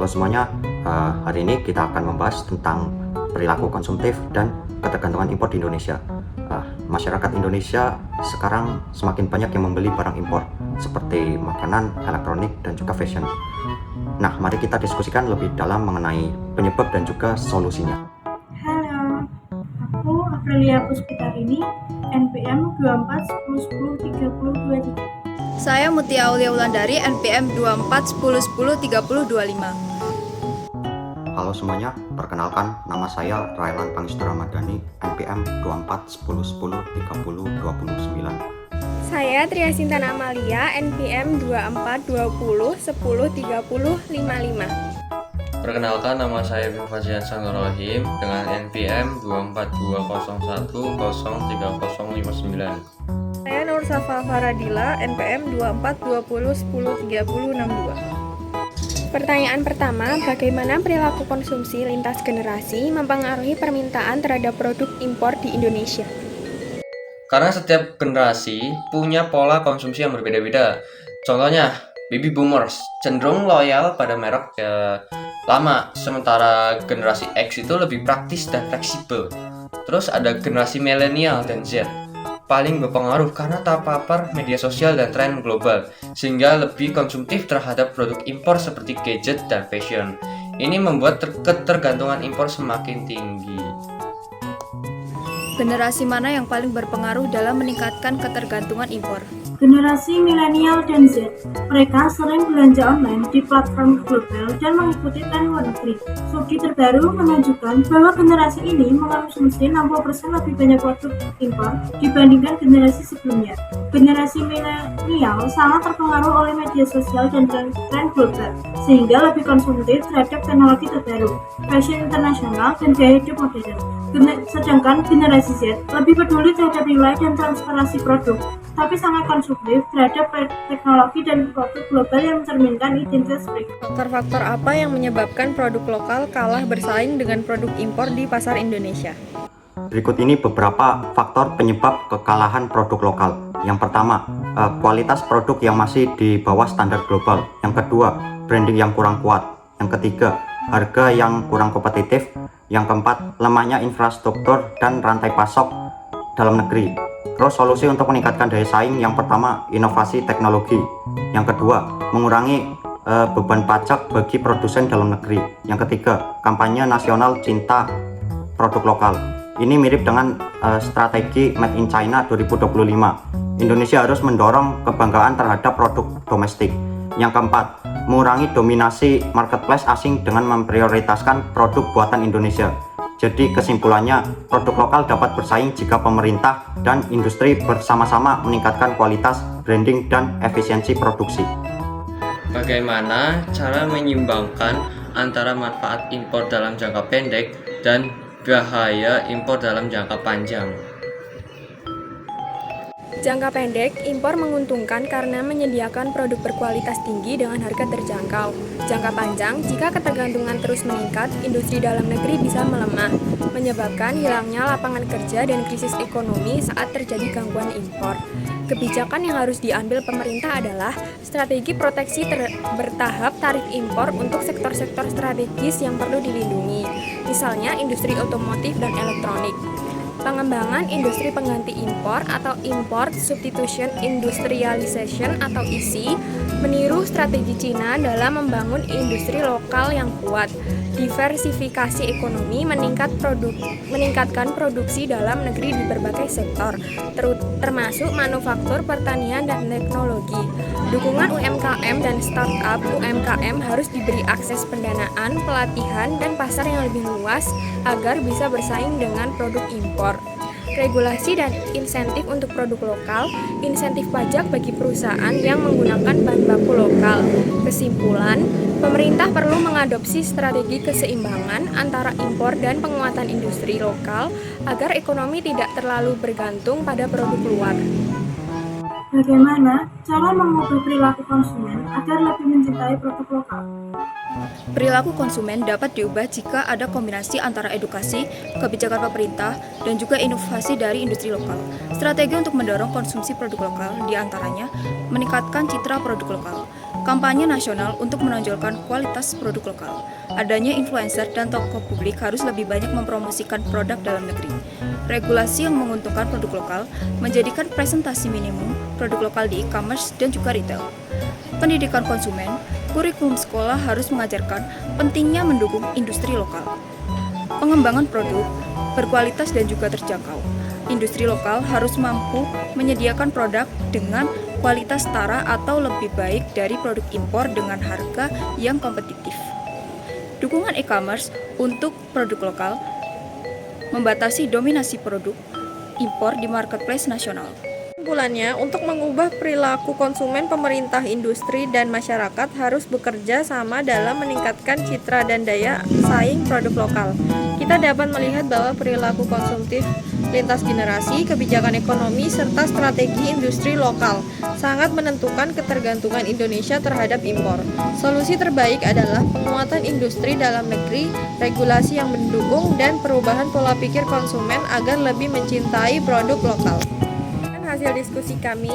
Halo semuanya, hari ini kita akan membahas tentang perilaku konsumtif dan ketergantungan impor di Indonesia. Masyarakat Indonesia sekarang semakin banyak yang membeli barang impor seperti makanan, elektronik, dan juga fashion. Nah, mari kita diskusikan lebih dalam mengenai penyebab dan juga solusinya. Halo, aku Aprilia Puspitarini, NPM 24 10 10 30 23. Saya Mutia Aulia Wulandari, NPM 24 10 10 30 25. Halo semuanya, perkenalkan nama saya Railan Pangistara Madani, NPM 24 10 10 30 29. Saya Tria Sintana Amalia, NPM 24 20 10 30 55. Perkenalkan, nama saya Fazian Sanorohim dengan NPM 24201 03059. Saya Nur Safa Faradila, NPM 24 20 10 30 62. Pertanyaan pertama, bagaimana perilaku konsumsi lintas generasi mempengaruhi permintaan terhadap produk impor di Indonesia? Karena setiap generasi punya pola konsumsi yang berbeda-beda. Contohnya, baby boomers cenderung loyal pada merek lama, sementara generasi X itu lebih praktis dan fleksibel. Terus ada generasi milenial dan Z, paling berpengaruh karena terpapar media sosial dan tren global, sehingga lebih konsumtif terhadap produk impor seperti gadget dan fashion. Ini membuat ketergantungan impor semakin tinggi. Generasi mana yang paling berpengaruh dalam meningkatkan ketergantungan impor? Generasi milenial dan Z, mereka sering belanja online di platform global dan mengikuti tren luar negeri. Studi terbaru menunjukkan bahwa generasi ini mengonsumsi 60% lebih banyak produk impor dibandingkan generasi sebelumnya. Generasi milenial sangat terpengaruh oleh media sosial dan tren global, sehingga lebih konsumtif terhadap teknologi terbaru, fashion internasional, dan gaya hidup modern. Sedangkan generasi Z lebih peduli terhadap nilai dan transparansi produk, tapi sangat konsumtif terhadap teknologi dan produk global yang mencerminkan identitas mereka. Faktor-faktor apa yang menyebabkan produk lokal kalah bersaing dengan produk impor di pasar Indonesia? Berikut ini beberapa faktor penyebab kekalahan produk lokal. Yang pertama, kualitas produk yang masih di bawah standar global. Yang kedua, branding yang kurang kuat. Yang ketiga, harga yang kurang kompetitif. Yang keempat, lemahnya infrastruktur dan rantai pasok dalam negeri. Terus solusi untuk meningkatkan daya saing, yang pertama, inovasi teknologi. Yang kedua, mengurangi beban pajak bagi produsen dalam negeri. Yang ketiga, kampanye nasional cinta produk lokal. Ini mirip dengan strategi Made in China 2025. Indonesia harus mendorong kebanggaan terhadap produk domestik. Yang keempat, mengurangi dominasi marketplace asing dengan memprioritaskan produk buatan Indonesia. Jadi kesimpulannya, produk lokal dapat bersaing jika pemerintah dan industri bersama-sama meningkatkan kualitas, branding, dan efisiensi produksi. Bagaimana cara menyeimbangkan antara manfaat impor dalam jangka pendek dan bahaya impor dalam jangka panjang? Jangka pendek, impor menguntungkan karena menyediakan produk berkualitas tinggi dengan harga terjangkau. Jangka panjang, jika ketergantungan terus meningkat, industri dalam negeri bisa melemah, menyebabkan hilangnya lapangan kerja dan krisis ekonomi saat terjadi gangguan impor. Kebijakan yang harus diambil pemerintah adalah strategi proteksi bertahap tarif impor untuk sektor-sektor strategis yang perlu dilindungi, misalnya industri otomotif dan elektronik. Pengembangan industri pengganti impor atau Import Substitution Industrialization atau ISI meniru strategi Cina dalam membangun industri lokal yang kuat. Diversifikasi ekonomi meningkatkan produksi dalam negeri di berbagai sektor, termasuk manufaktur, pertanian, dan teknologi. Dukungan UMKM dan startup UMKM harus diberi akses pendanaan, pelatihan, dan pasar yang lebih luas agar bisa bersaing dengan produk impor. Regulasi dan insentif untuk produk lokal, insentif pajak bagi perusahaan yang menggunakan bahan baku lokal. Kesimpulan, pemerintah perlu mengadopsi strategi keseimbangan antara impor dan penguatan industri lokal agar ekonomi tidak terlalu bergantung pada produk luar. Bagaimana cara mengubah perilaku konsumen agar lebih mencintai produk lokal? Perilaku konsumen dapat diubah jika ada kombinasi antara edukasi, kebijakan pemerintah, dan juga inovasi dari industri lokal. Strategi untuk mendorong konsumsi produk lokal diantaranya meningkatkan citra produk lokal. kampanye nasional untuk menonjolkan kualitas produk lokal. Adanya influencer dan tokoh publik harus lebih banyak mempromosikan produk dalam negeri. Regulasi yang menguntungkan produk lokal menjadikan presentasi minimum produk lokal di e-commerce dan juga retail. Pendidikan konsumen, kurikulum sekolah harus mengajarkan pentingnya mendukung industri lokal. Pengembangan produk berkualitas dan juga terjangkau. Industri lokal harus mampu menyediakan produk dengan kualitas setara atau lebih baik dari produk impor dengan harga yang kompetitif. Dukungan e-commerce untuk produk lokal membatasi dominasi produk impor di marketplace nasional. Kesimpulannya, untuk mengubah perilaku konsumen, pemerintah, industri, dan masyarakat harus bekerja sama dalam meningkatkan citra dan daya saing produk lokal. Kita dapat melihat bahwa perilaku konsumtif lintas generasi, kebijakan ekonomi, serta strategi industri lokal sangat menentukan ketergantungan Indonesia terhadap impor. Solusi terbaik adalah penguatan industri dalam negeri, regulasi yang mendukung, dan perubahan pola pikir konsumen agar lebih mencintai produk lokal. Hasil diskusi kami